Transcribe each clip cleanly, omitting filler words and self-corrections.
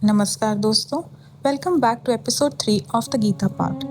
नमस्कार दोस्तों, welcome back to episode 3 of the Gita part.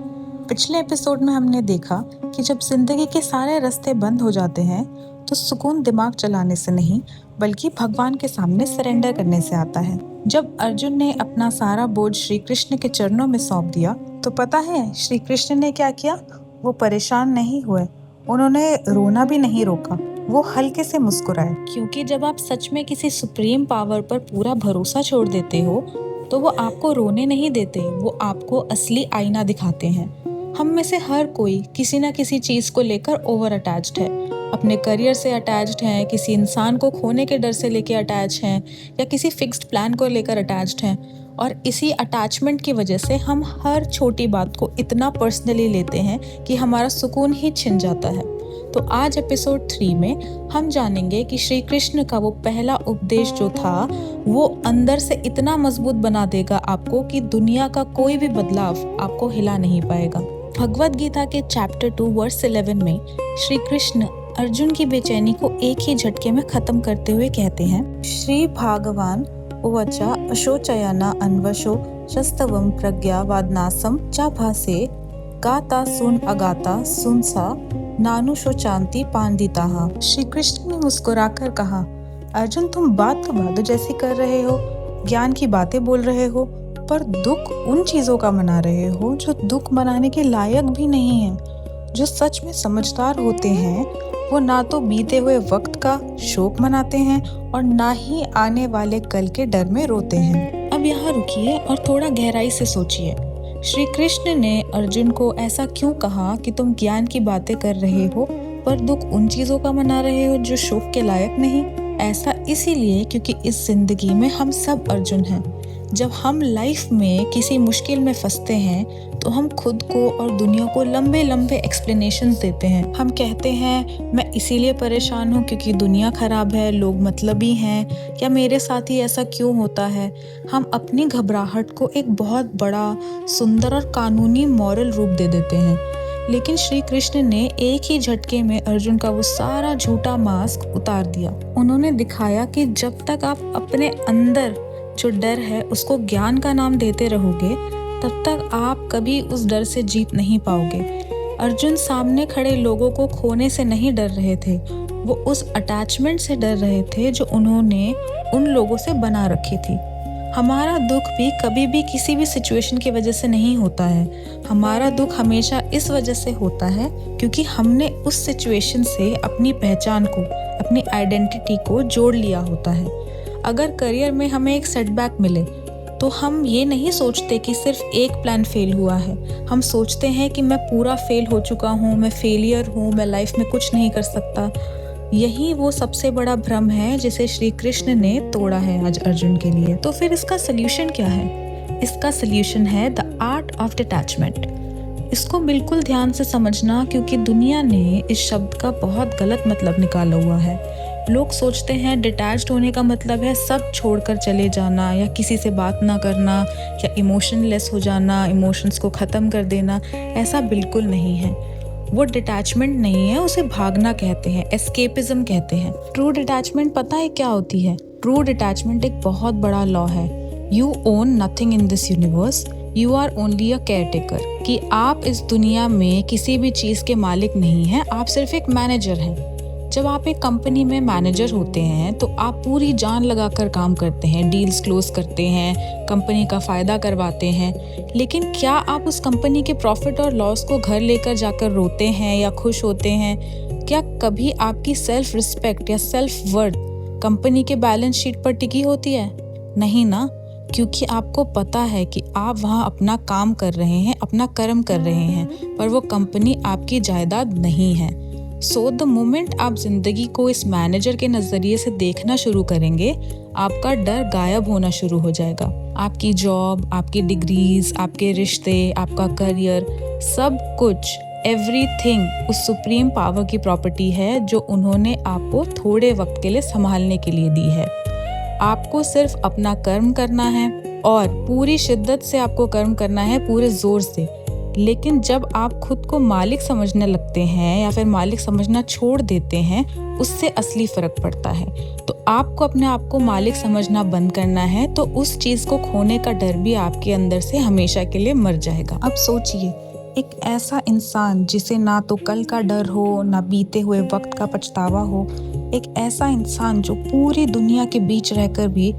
पिछले एपिसोड में हमने देखा कि जब जिंदगी के सारे रास्ते बंद हो जाते हैं तो सुकून दिमाग चलाने से नहीं बल्कि भगवान के सामने सरेंडर करने से आता है। जब अर्जुन ने अपना सारा बोझ श्री कृष्ण के चरणों में सौंप दिया तो पता है श्री कृष्ण ने क्या किया? वो परेशान नहीं हुए, उन्होंने रोना भी नहीं रोका, वो हल्के से मुस्कुराए। क्योंकि जब आप सच में किसी सुप्रीम पावर पर पूरा भरोसा छोड़ देते हो तो वो आपको रोने नहीं देते, वो आपको असली आईना दिखाते हैं। हम में से हर कोई किसी ना किसी चीज को लेकर ओवर अटैच्ड है। अपने करियर से अटैच्ड हैं, किसी इंसान को खोने के डर से लेकर अटैच हैं या किसी फिक्स्ड प्लान को लेकर अटैच्ड हैं। और इसी अटैचमेंट की वजह से हम हर छोटी बात को इतना पर्सनली लेते हैं कि हमारा सुकून ही छिन जाता है। तो आज एपिसोड 3 में हम जानेंगे कि श्री कृष्ण का वो पहला उपदेश जो था वो अंदर से इतना मजबूत बना देगा आपको कि दुनिया का कोई भी बदलाव आपको हिला नहीं पाएगा। भगवद गीता के चैप्टर 2 वर्स 11 में श्री कृष्ण अर्जुन की बेचैनी को एक ही झटके में खत्म करते हुए कहते हैं, श्री भागवान उवाचा अशोचयना अन्वशो शस्तवम प्रज्ञा वादनासम चाभासे गाता सुन अगाता सुनसा नानुशो चांति पांडिता। श्री कृष्ण ने मुस्कुराकर कहा, अर्जुन तुम बात तो बादो जैसी कर रहे हो, ज्ञान की बातें बोल रहे हो, पर दुख उन चीजों का मना रहे हो जो दुख मनाने के लायक भी नहीं है। जो सच में समझदार होते हैं वो ना तो बीते हुए वक्त का शोक मनाते हैं और ना ही आने वाले कल के डर में रोते हैं। अब यहाँ रुकिए और थोड़ा गहराई से सोचिए। श्री कृष्ण ने अर्जुन को ऐसा क्यों कहा कि तुम ज्ञान की बातें कर रहे हो पर दुख उन चीजों का मना रहे हो जो शोक के लायक नहीं? ऐसा इसीलिए क्योंकि इस जिंदगी में हम सब अर्जुन हैं। जब हम लाइफ में किसी मुश्किल में फंसते हैं तो हम खुद को और दुनिया को लंबे लंबे एक्सप्लेनेशंस देते हैं। हम कहते हैं मैं इसीलिए परेशान हूँ क्योंकि दुनिया खराब है, लोग मतलबी हैं, या मेरे साथ ही ऐसा क्यों होता है। हम अपनी घबराहट को एक बहुत बड़ा, सुंदर और कानूनी मॉरल रूप दे देते हैं। लेकिन श्री कृष्ण ने एक ही झटके में अर्जुन का वो सारा झूठा मास्क उतार दिया। उन्होंने दिखाया कि जब तक आप अपने अंदर जो डर है उसको ज्ञान का नाम देते रहोगे तब तक आप कभी उस डर से जीत नहीं पाओगे। अर्जुन सामने खड़े लोगों को खोने से नहीं डर रहे थे, वो उस अटैचमेंट से डर रहे थे जो उन्होंने उन लोगों से बना रखी थी। हमारा दुख भी कभी भी किसी भी सिचुएशन की वजह से नहीं होता है। हमारा दुख हमेशा इस वजह से होता है क्योंकि हमने उस सिचुएशन से अपनी पहचान को, अपनी आइडेंटिटी को जोड़ लिया होता है। अगर करियर में हमें एक सेटबैक मिले तो हम ये नहीं सोचते कि सिर्फ एक प्लान फेल हुआ है। हम सोचते हैं कि मैं पूरा फेल हो चुका हूँ, मैं फेलियर हूँ, मैं लाइफ में कुछ नहीं कर सकता। यही वो सबसे बड़ा भ्रम है जिसे श्री कृष्ण ने तोड़ा है आज अर्जुन के लिए। तो फिर इसका सल्यूशन क्या है? इसका सल्यूशन है द आर्ट ऑफ डिटैचमेंट। इसको बिल्कुल ध्यान से समझना क्योंकि दुनिया ने इस शब्द का बहुत गलत मतलब निकाला हुआ है। लोग सोचते हैं डिटैच्ड होने का मतलब है सब छोड़कर चले जाना या किसी से बात ना करना या इमोशनलेस हो जाना, इमोशंस को ख़त्म कर देना। ऐसा बिल्कुल नहीं है। वो डिटैचमेंट नहीं है, उसे भागना कहते हैं, एस्केपिज्म कहते हैं। ट्रू डिटैचमेंट पता है क्या होती है? ट्रू डिटैचमेंट एक बहुत बड़ा लॉ है। You own nothing in this universe, you are only a caretaker. कि आप इस दुनिया में किसी भी चीज़ के मालिक नहीं हैं, आप सिर्फ एक मैनेजर हैं। जब आप एक कंपनी में मैनेजर होते हैं तो आप पूरी जान लगाकर काम करते हैं, डील्स क्लोज करते हैं, कंपनी का फ़ायदा करवाते हैं। लेकिन क्या आप उस कंपनी के प्रॉफिट और लॉस को घर लेकर जाकर रोते हैं या खुश होते हैं? क्या कभी आपकी सेल्फ रिस्पेक्ट या सेल्फ वर्थ कंपनी के बैलेंस शीट पर टिकी होती है? नहीं ना, क्योंकि आपको पता है कि आप वहाँ अपना काम कर रहे हैं, अपना कर्म कर रहे हैं, पर वो कंपनी आपकी जायदाद नहीं है। सो द मोमेंट आप जिंदगी को इस मैनेजर के नजरिए से देखना शुरू करेंगे, आपका डर गायब होना शुरू हो जाएगा। आपकी जॉब, आपकी डिग्रीज, आपके रिश्ते, आपका करियर, सब कुछ, एवरीथिंग उस सुप्रीम पावर की प्रॉपर्टी है जो उन्होंने आपको थोड़े वक्त के लिए संभालने के लिए दी है। आपको सिर्फ अपना कर्म करना है और पूरी शिद्दत से आपको कर्म करना है, पूरे जोर से। लेकिन जब आप खुद को मालिक समझने लगते हैं या फिर मालिक समझना छोड़ देते हैं, उससे असली फर्क पड़ता है। तो आपको अपने आप को मालिक समझना बंद करना है, तो उस चीज को खोने का डर भी आपके अंदर से हमेशा के लिए मर जाएगा। अब सोचिए, एक ऐसा इंसान जिसे ना तो कल का डर हो, ना बीते हुए वक्त का पछतावा हो, एक ऐसा इंसान जो पूरी दुनिया के बीच रहकर भी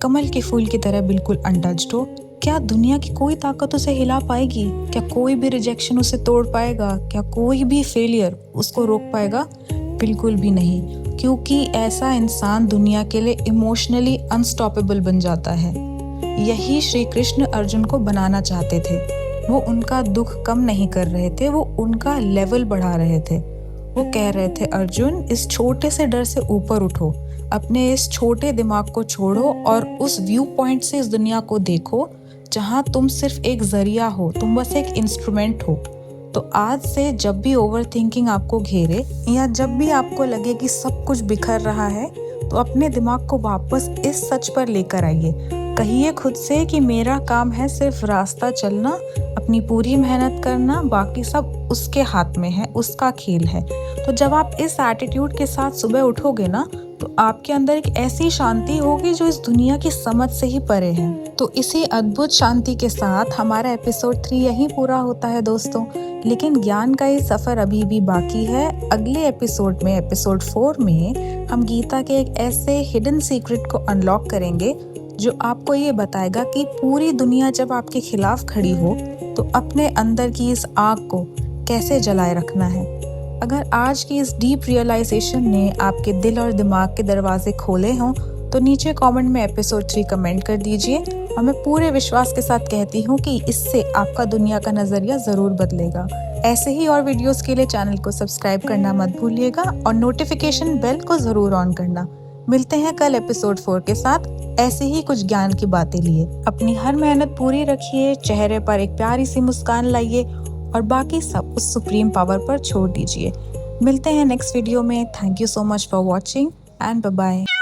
कमल के फूल की तरह बिल्कुल अनटच्ड हो। क्या दुनिया की कोई ताकत उसे हिला पाएगी? क्या कोई भी रिजेक्शन उसे तोड़ पाएगा? क्या कोई भी फेलियर उसको रोक पाएगा? बिल्कुल भी नहीं, क्योंकि ऐसा इंसान दुनिया के लिए इमोशनली अनस्टॉपेबल बन जाता है। यही श्री कृष्ण अर्जुन को बनाना चाहते थे। वो उनका दुख कम नहीं कर रहे थे, वो उनका लेवल बढ़ा रहे थे। वो कह रहे थे, अर्जुन, इस छोटे से डर से ऊपर उठो, अपने इस छोटे दिमाग को छोड़ो और उस व्यू पॉइंट से इस दुनिया को देखो जहाँ तुम सिर्फ एक जरिया हो, तुम बस एक इंस्ट्रूमेंट हो। तो आज से जब भी ओवर थिंकिंग आपको घेरे या जब भी आपको लगे कि सब कुछ बिखर रहा है, तो अपने दिमाग को वापस इस सच पर लेकर आइए। कहिए खुद से कि मेरा काम है सिर्फ रास्ता चलना, अपनी पूरी मेहनत करना, बाकी सब उसके हाथ में है, उसका खेल है। तो जब आप इस एटीट्यूड के साथ सुबह उठोगे ना, तो आपके अंदर एक ऐसी शांति होगी जो इस दुनिया की समझ से ही परे है। तो इसी अद्भुत शांति के साथ हमारा एपिसोड 3 यहीं पूरा होता है दोस्तों। लेकिन ज्ञान का ये सफर अभी भी बाकी है। अगले एपिसोड में, एपिसोड 4 में, हम गीता के एक ऐसे हिडन सीक्रेट को अनलॉक करेंगे जो आपको ये बताएगा कि पूरी दुनिया जब आपके खिलाफ खड़ी हो, तो अपने अंदर की इस आग को कैसे जलाए रखना है। अगर आज की इस डीप रियलाइजेशन ने आपके दिल और दिमाग के दरवाजे खोले हों, तो नीचे कमेंट में एपिसोड 3 कमेंट कर दीजिए। और मैं पूरे विश्वास के साथ कहती हूँ कि इससे आपका दुनिया का नजरिया जरूर बदलेगा। ऐसे ही और वीडियोस के लिए चैनल को सब्सक्राइब करना मत भूलिएगा और नोटिफिकेशन बेल को जरूर ऑन करना। मिलते हैं कल एपिसोड 4 के साथ ऐसे ही कुछ ज्ञान की बातें लिए। अपनी हर मेहनत पूरी रखिए, चेहरे पर एक प्यारी सी मुस्कान लाइए और बाकी सब उस सुप्रीम पावर पर छोड़ दीजिए। मिलते हैं नेक्स्ट वीडियो में। Thank you so much for watching and bye bye.